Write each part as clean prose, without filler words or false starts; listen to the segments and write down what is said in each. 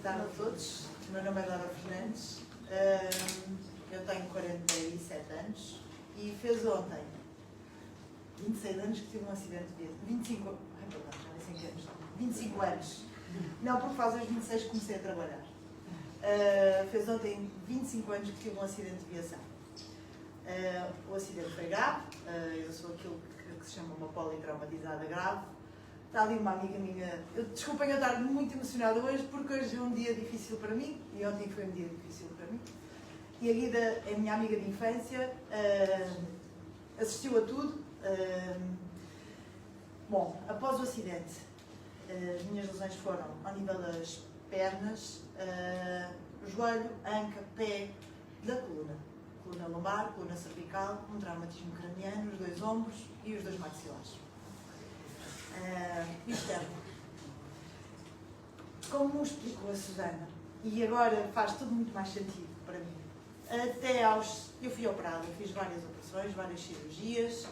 tarde a todos. O meu nome é Laura Fernandes. Eu tenho 47 anos e fez ontem 26 anos que tive um acidente de viação. 25 anos. Não, porque faz os 26 que comecei a trabalhar. Fez ontem 25 anos que tive um acidente de viação. O acidente foi grave. Eu sou aquilo que se chama uma politraumatizada grave. Está ali uma amiga minha. Desculpem eu estar muito emocionada hoje, porque hoje é um dia difícil para mim e ontem foi um dia difícil para mim. E a Guida é minha amiga de infância, assistiu a tudo. Bom, após o acidente, as minhas lesões foram ao nível das pernas, joelho, anca, pé, da coluna. Coluna lombar, coluna cervical, um traumatismo craniano, os dois ombros e os dois maxilares. Externo. Como explicou a Susana, e agora faz tudo muito mais sentido para mim. Eu fui operada, fiz várias operações, várias cirurgias,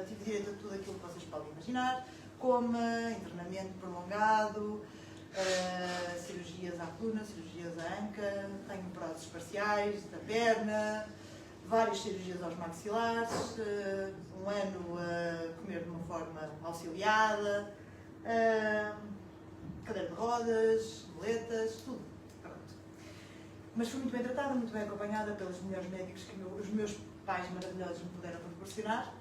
tive direito a tudo aquilo que vocês podem imaginar, coma, internamento prolongado, cirurgias à coluna, cirurgias à anca, tenho próteses parciais da perna, várias cirurgias aos maxilares, um ano a comer de uma forma auxiliada, cadeira de rodas, muletas, tudo. Pronto. Mas fui muito bem tratada, muito bem acompanhada pelos melhores médicos que os meus pais maravilhosos me puderam proporcionar.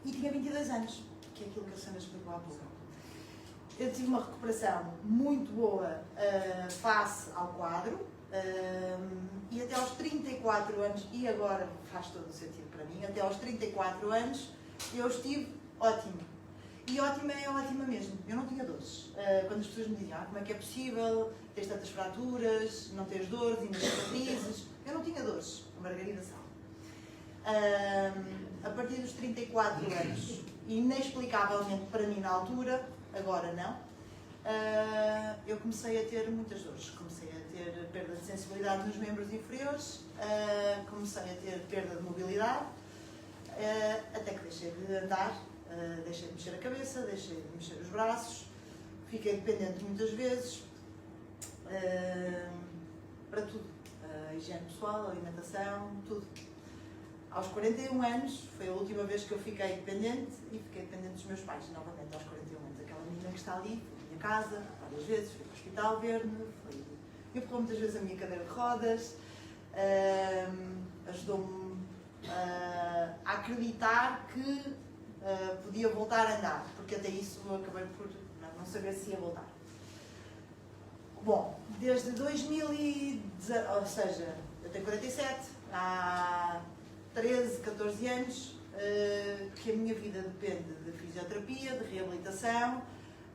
E tinha 22 anos, que é aquilo que a Susana explicou há pouco. Eu tive uma recuperação muito boa face ao quadro. E até aos 34 anos, e agora faz todo o sentido para mim, até aos 34 anos eu estive ótima. E ótima é ótima mesmo, eu não tinha dores. Quando as pessoas me diziam, como é que é possível, tens tantas fraturas, não tens dores, ainda tens cicatrizes, eu não tinha dores, a Margarida sabe. A partir dos 34 anos, inexplicavelmente para mim na altura, agora não, eu comecei a ter muitas dores. Comecei a ter perda de sensibilidade nos membros inferiores, comecei a ter perda de mobilidade, até que deixei de andar, deixei de mexer a cabeça, deixei de mexer os braços, fiquei dependente muitas vezes, para tudo, higiene pessoal, alimentação, tudo. Aos 41 anos, foi a última vez que eu fiquei dependente e fiquei dependente dos meus pais, novamente aos 41 anos. Aquela menina que está ali, foi à minha casa, várias vezes, fui para o hospital ver-me, empurrou muitas vezes a minha cadeira de rodas, ajudou-me a acreditar que podia voltar a andar, porque até isso eu acabei por não saber se ia voltar. Bom, desde 2010, ou seja, eu tenho 47, há 13, 14 anos que a minha vida depende de fisioterapia, de reabilitação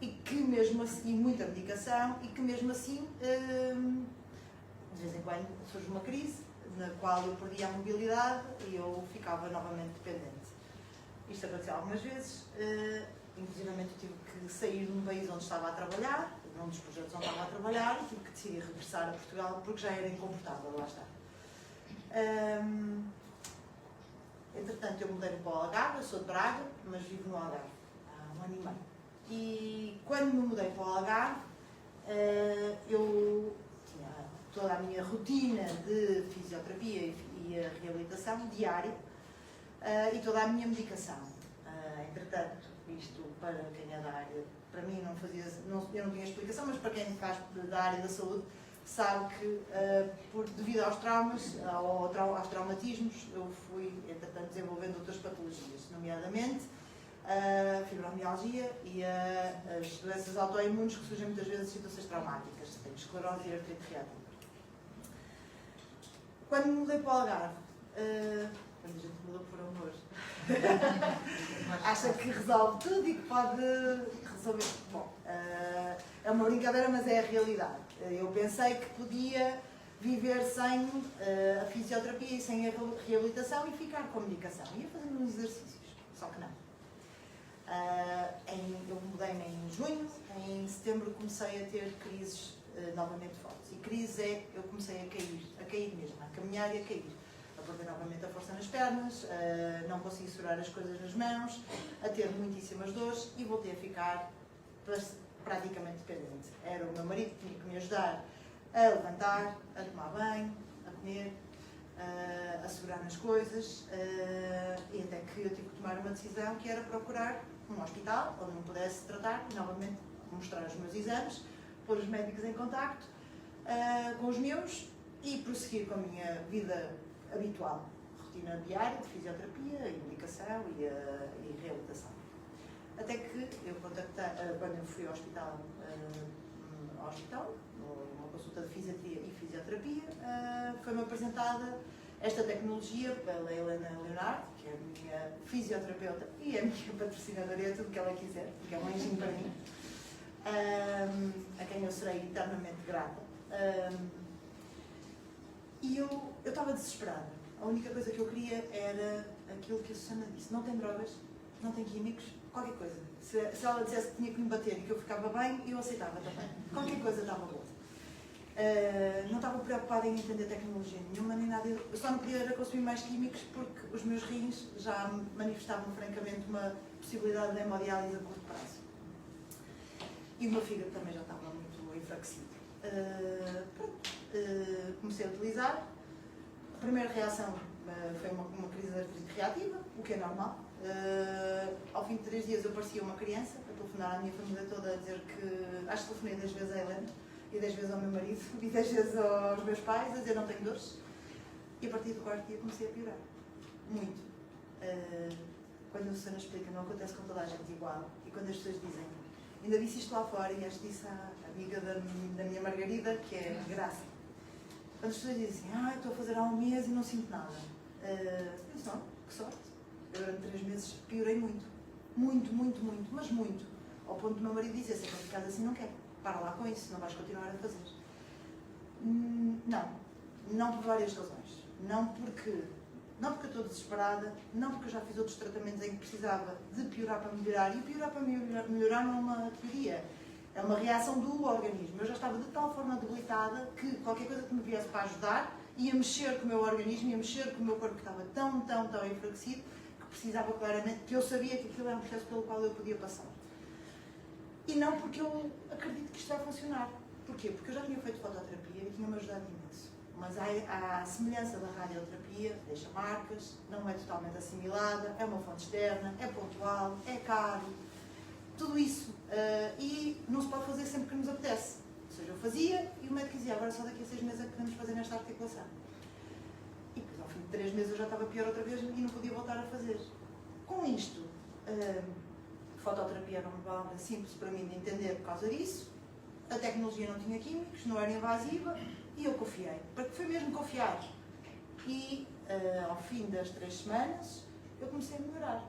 e que mesmo assim, muita medicação, e que mesmo assim, de vez em quando surge uma crise na qual eu perdia a mobilidade e eu ficava novamente dependente. Isto aconteceu algumas vezes, inclusive eu tive que sair de um país onde estava a trabalhar, num dos projetos onde estava a trabalhar, e tive que decidir regressar a Portugal porque já era incomportável lá estar. Entretanto, eu mudei-me para o Algarve, eu sou de Braga, mas vivo no Algarve há um ano e meio. E quando me mudei para o Algarve, eu tinha toda a minha rotina de fisioterapia e a reabilitação diária e toda a minha medicação. Entretanto, isto para quem é da área, para mim não fazia, eu não tinha explicação, mas para quem faz da área da saúde, sabe que devido aos traumas, aos traumatismos, eu fui, entretanto, desenvolvendo outras patologias, nomeadamente a fibromialgia e as doenças autoimunes que surgem muitas vezes em situações traumáticas, tenho esclerose e artrite reativa. Quando me mudei para o Algarve, quando a gente mudou por amor, acha que resolve tudo e que pode resolver. Bom, é uma brincadeira, mas é a realidade. Eu pensei que podia viver sem a fisioterapia e sem a reabilitação e ficar com a medicação. Ia fazendo uns exercícios, só que não. Eu mudei-me em junho, em setembro comecei a ter crises novamente fortes. E crise eu comecei a cair mesmo, a caminhar e a cair. A perder novamente a força nas pernas, a não conseguir segurar as coisas nas mãos, a ter muitíssimas dores e voltei a ficar praticamente dependente. Era o meu marido que tinha que me ajudar a levantar, a tomar banho, a comer, a segurar nas coisas, e até que eu tive que tomar uma decisão que era procurar um hospital onde me pudesse tratar e novamente mostrar os meus exames, pôr os médicos em contacto com os meus e prosseguir com a minha vida habitual, rotina diária de fisioterapia, medicação e reabilitação. Até que eu contactei, quando eu fui ao hospital, numa consulta de fisiatria e fisioterapia, foi-me apresentada esta tecnologia pela Helena Leonardo, que é a minha fisioterapeuta e é a minha patrocinadora, é tudo o que ela quiser, porque é um anjinho para mim, a quem eu serei eternamente grata. E eu estava desesperada. A única coisa que eu queria era aquilo que a Susana disse: não tem drogas, não tem químicos, qualquer coisa. Se ela dissesse que tinha que me bater e que eu ficava bem, eu aceitava também. Qualquer coisa estava boa. Não estava preocupada em entender tecnologia nenhuma, nem nada. Eu só não queria consumir mais químicos porque os meus rins já manifestavam francamente uma possibilidade de hemodiálise a curto prazo. E o meu fígado também já estava muito enfraquecido. Comecei a utilizar. A primeira reação foi uma crise de artrite reativa, o que é normal. Ao fim de 3 dias eu parecia uma criança, a telefonar à minha família toda a dizer que... Acho que telefonei 10 vezes à Helena, e 10 vezes ao meu marido, e 10 vezes aos meus pais, a dizer não tenho dores. E a partir do 4º dia comecei a piorar. Muito. Quando a Susana explica, não acontece com toda a gente igual. E quando as pessoas dizem, ainda disse isto lá fora, e esta disse à amiga da minha Margarida, que é Graça. Quando as pessoas dizem assim, estou a fazer há 1 mês e não sinto nada. Eu disse, não, que sorte. Eu durante 3 meses piorei muito. Muito, muito, muito, mas muito. Ao ponto do meu marido dizer, se é para ficar assim não quero. Para lá com isso, não vais continuar a fazer. Não por várias razões. Não porque eu estou desesperada, não porque eu já fiz outros tratamentos em que precisava de piorar para melhorar, e piorar para melhorar não é uma teoria, é uma reação do organismo. Eu já estava de tal forma debilitada que qualquer coisa que me viesse para ajudar ia mexer com o meu organismo, ia mexer com o meu corpo que estava tão enfraquecido, que precisava claramente, que eu sabia que aquilo era um processo pelo qual eu podia passar. E não porque eu acredito que isto vai funcionar. Porquê? Porque eu já tinha feito fototerapia e tinha-me ajudado imenso. Mas a semelhança da radioterapia deixa marcas, não é totalmente assimilada, é uma fonte externa, é pontual, é caro, tudo isso. E não se pode fazer sempre que nos apetece. Ou seja, eu fazia e o médico dizia, agora só daqui a 6 meses é que podemos fazer nesta articulação. E depois, ao fim de 3 meses, eu já estava pior outra vez e não podia voltar a fazer. Com isto, fototerapia era uma palavra simples para mim de entender por causa disso. A tecnologia não tinha químicos, não era invasiva e eu confiei. Porque foi mesmo confiar. E ao fim das 3 semanas eu comecei a melhorar.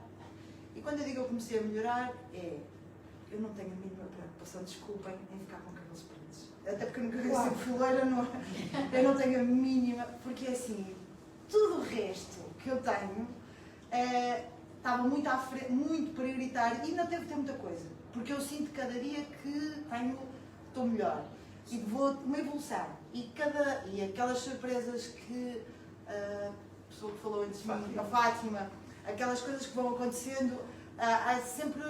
E quando eu digo eu comecei a melhorar, eu não tenho a mínima preocupação, desculpem, em ficar com cabelos pretos. Até porque eu nunca queria ser fuleira, eu não tenho a mínima, porque assim, tudo o resto que eu tenho estava muito à frente, muito prioritário e ainda teve ter muita coisa. Porque eu sinto cada dia que estou melhor e vou uma evolução. E aquelas surpresas que a pessoa que falou antes de mim, a Fátima, aquelas coisas que vão acontecendo, há sempre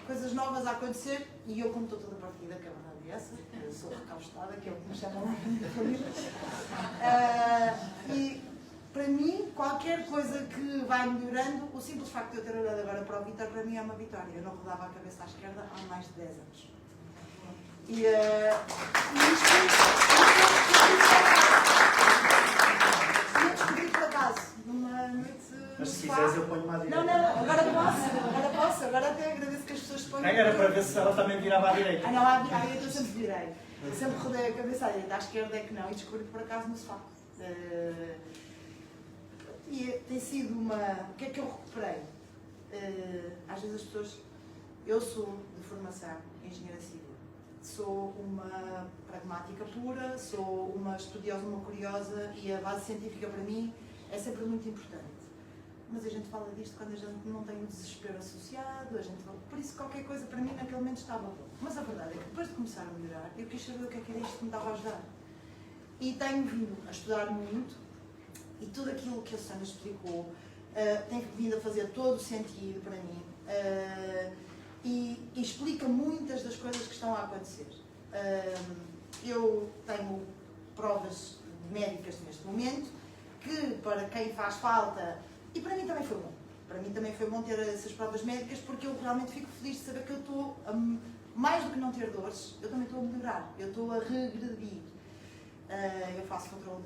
coisas novas a acontecer e eu, como estou toda partida, que a verdade é essa, eu sou recaustada, que é o que me chamam na minha família. E para mim, qualquer coisa que vai melhorando, o simples facto de eu ter olhado agora para o Vítor, para mim é uma vitória. Eu não rodava a cabeça à esquerda há mais de 10 anos. E isto eu descobri por acaso, numa noite. Mas se quiseres eu ponho-me à direita. Não, agora posso, agora até agradeço que as pessoas se ponham. Era para ver se ela também virava à direita. Não, à direita eu sempre virei. Eu sempre rodei a cabeça à direita, à esquerda é que não, e descobri por acaso no sofá. E tem sido uma... O que é que eu recuperei? Às vezes as pessoas... Eu sou de formação engenheira civil. Sou uma pragmática pura, sou uma estudiosa, uma curiosa e a base científica para mim é sempre muito importante. Mas a gente fala disto quando a gente não tem o desespero associado, por isso qualquer coisa para mim naquele momento estava bom. Mas a verdade é que depois de começar a melhorar, eu quis saber o que é que era isto que me estava a ajudar. E tenho vindo a estudar muito e tudo aquilo que a Susana explicou tem vindo a fazer todo o sentido para mim. e explica muitas das coisas que estão a acontecer. Eu tenho provas médicas neste momento, que para quem faz falta, e para mim também foi bom. Para mim também foi bom ter essas provas médicas, porque eu realmente fico feliz de saber que eu estou, mais do que não ter dores, eu também estou a melhorar, eu estou a regredir. Eu faço controle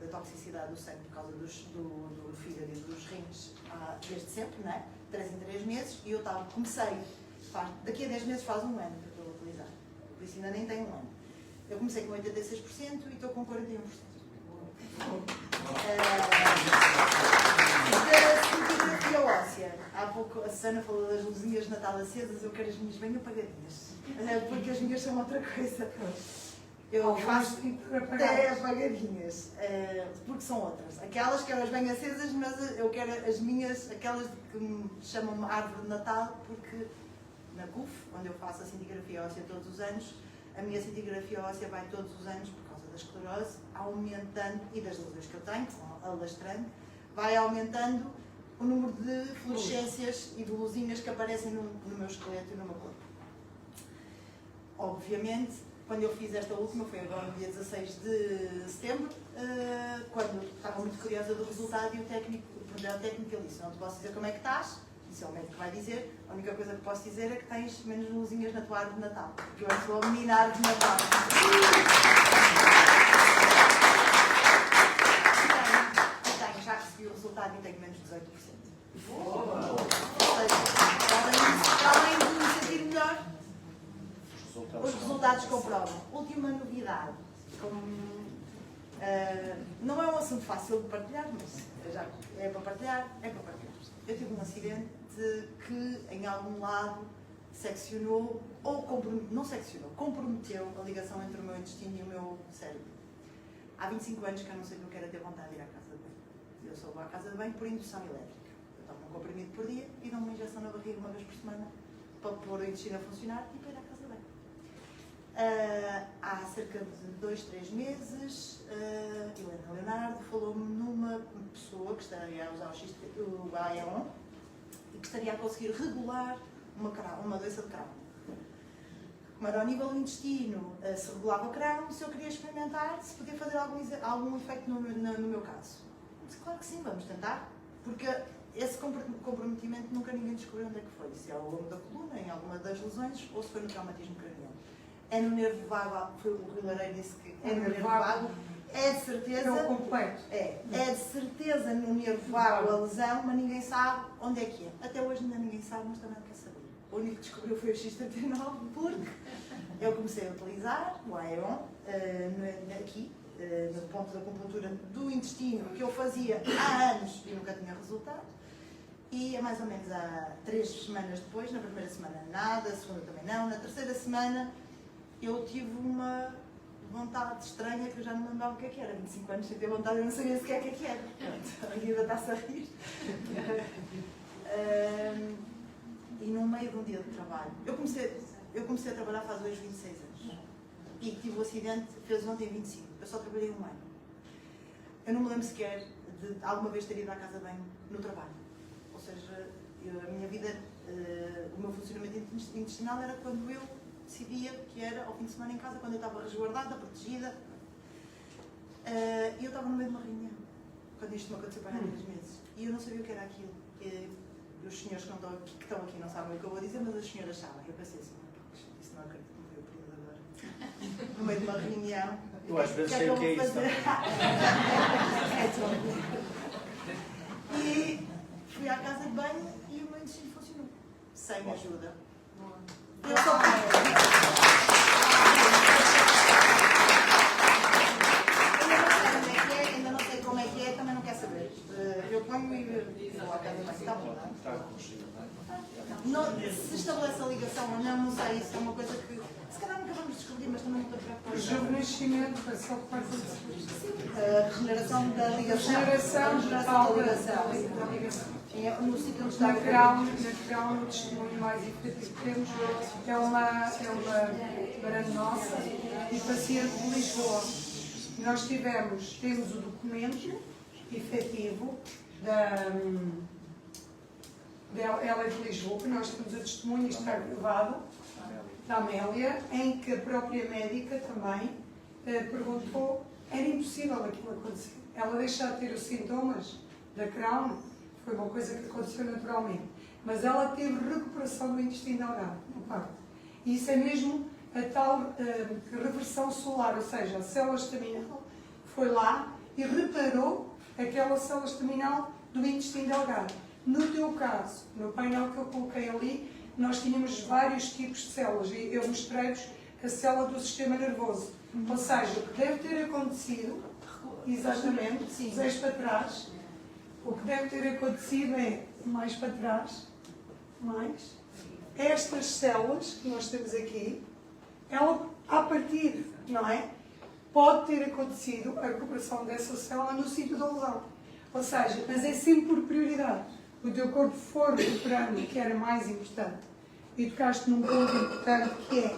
da toxicidade do sangue por causa do fígado e dos rins desde sempre, não é? 3 em 3 meses, e eu comecei, daqui a 10 meses faz um ano que eu estou a utilizar, por isso ainda nem tenho um ano. Eu comecei com 86% e estou com 41%. Da cintigrafia óssea, há pouco a Susana falou das luzinhas de Natal acesas, eu quero as minhas bem apagadinhas, porque as minhas são outra coisa. Eu faço até apagadinhas, porque são outras. Aquelas quero as bem acesas, mas eu quero as minhas, aquelas que me chamam árvore de Natal, porque na CUF, onde eu faço a cintigrafia óssea todos os anos, a minha cintigrafia óssea vai todos os anos, por causa da esclerose, aumentando, e das lesões que eu tenho, alastrando, vai aumentando o número de fluorescências e de luzinhas que aparecem no meu esqueleto e no meu corpo. Obviamente, quando eu fiz esta última, foi agora no dia 16 de setembro, quando estava muito curiosa do resultado, e o técnico ele disse: não te posso dizer como é que estás, isso é o médico que vai dizer, a única coisa que posso dizer é que tens menos luzinhas na tua árvore de Natal, porque eu sou a menina árvore de Natal. Já recebi o resultado e tenho menos 18%. Ou seja, além de me sentir melhor, os resultados comprovam. Última novidade. Não é um assunto fácil de partilhar, mas já é para partilhar, Eu tive um acidente que em algum lado seccionou, ou comprometeu a ligação entre o meu intestino e o meu cérebro. Há 25 anos que eu não sei o que era ter vontade de ir à casa de banho. Eu só vou à casa de banho por indução elétrica. Eu tomo um comprimido por dia e dou uma injeção na barriga uma vez por semana para pôr o intestino a funcionar e para ir à casa de banho. Há cerca de 2, 3 meses, Helena Leonardo falou-me numa pessoa que estaria a usar o AEON e que estaria a conseguir regular uma doença de Crohn. Como era ao nível do intestino, se regulava o Crohn, se eu queria experimentar, se podia fazer algum efeito no meu caso. Mas claro que sim, vamos tentar, porque esse comprometimento nunca ninguém descobriu onde é que foi. Se é ao longo da coluna, em alguma das lesões, ou se foi no traumatismo craniano. É no nervo vago, foi o Rui Lareiro disse que é no nervo vago, é de certeza. É o completo. É de certeza no nervo vago a lesão, mas ninguém sabe onde é que é. Até hoje ainda ninguém sabe, mas também não quer saber. O único que descobriu foi o X39, porque eu comecei a utilizar o AEON aqui, no ponto da acupuntura do intestino, que eu fazia há anos e nunca tinha resultado. E é mais ou menos há 3 semanas depois, na primeira semana nada, a segunda também não, na terceira semana eu tive uma vontade estranha que eu já não me lembrava o que é que era. 25 anos sem ter vontade, eu não sabia sequer o que é que era. A vida está-se a rir. E no meio de um dia de trabalho, eu comecei a trabalhar faz hoje 26 anos. E tive o acidente, fez ontem 25. Eu só trabalhei um ano. Eu não me lembro sequer de alguma vez ter ido à casa de banho no trabalho. Ou seja, a minha vida, o meu funcionamento intestinal era quando eu decidia que era ao fim de semana em casa, quando eu estava resguardada, protegida. E eu estava no meio de uma reunião, quando isto me aconteceu para há 3 meses. E eu não sabia o que era aquilo. Os senhores que estão aqui não sabem o que eu vou dizer, mas as senhoras sabem. Eu pensei assim, isso não acredito que me veio o período agora. No meio de uma reunião. Eu às vezes sei o que é isso também. E fui à casa de banho e o meu intestino funcionou. Sem ajuda. Eu só ainda não sei como é que é, também não quero saber. Eu ponho e vou à casa de banho. Está bom, não? Se estabelece a ligação ou não sei. Isso é uma coisa que se calhar nunca vamos descobrir, mas também não estou preocupada. O rejuvenescimento é só parte de a regeneração da ligação. Regeneração da ligação. No sítio onde está na Crohn, o testemunho mais efetivo que temos é uma barana nossa e paciente de Lisboa. Nós temos o documento efetivo ela é de Lisboa, nós temos a testemunha, está gravado, da Amélia, em que a própria médica também perguntou, era impossível aquilo acontecer. Ela deixar de ter os sintomas da Crohn, foi uma coisa que aconteceu naturalmente, mas ela teve recuperação do intestino delgado, no parto. E isso é mesmo a tal reversão celular, ou seja, a célula estaminal foi lá e reparou aquela célula estaminal do intestino delgado. No teu caso, no painel que eu coloquei ali, nós tínhamos vários tipos de células e eu mostrei-vos a célula do sistema nervoso. Ou seja, o que deve ter acontecido, exatamente, sim, mais para trás, o que deve ter acontecido é, mais para trás, mais, estas células que nós temos aqui, ela, a partir, não é? Pode ter acontecido a recuperação dessa célula no sítio da lesão. Ou seja, mas é sempre por prioridade. O teu corpo for recuperando, que era mais importante. E tocaste num ponto importante que é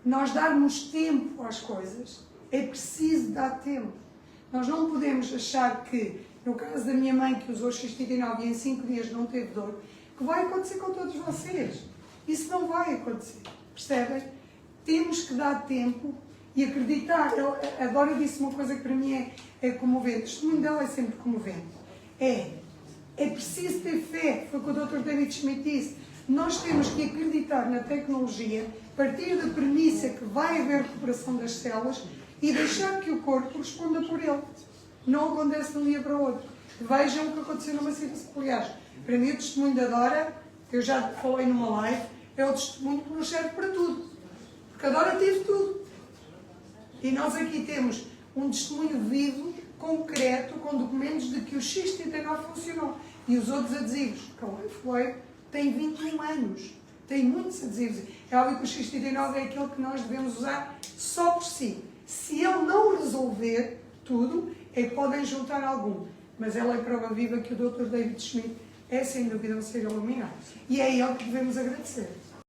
nós darmos tempo às coisas, é preciso dar tempo. Nós não podemos achar que, no caso da minha mãe que usou X39 e em 5 dias não teve dor, que vai acontecer com todos vocês. Isso não vai acontecer. Percebem? Temos que dar tempo e acreditar. A Dora disse uma coisa que para mim é comovente. O testemunho dela é sempre comovente. É preciso ter fé. Foi o que o Dr. David Schmidt disse. Nós temos que acreditar na tecnologia, partir da premissa que vai haver recuperação das células e deixar que o corpo responda por ele. Não acontece de um dia para o outro. Vejam o que aconteceu numa situação. Aliás, para mim o testemunho da Dora, eu já falei numa live, é o testemunho que nos serve para tudo. Porque a Dora teve tudo. E nós aqui temos um testemunho vivo, concreto, com documentos de que o X39 funcionou. E os outros adesivos, que a Lifeway tem 21 anos. Tem muitos adesivos. É óbvio que o X39 é aquele que nós devemos usar só por si. Se ele não resolver tudo, é que podem juntar algum. Mas ela é prova viva que o Dr. David Schmidt é, sem dúvida, um ser iluminado. E é ele que devemos agradecer.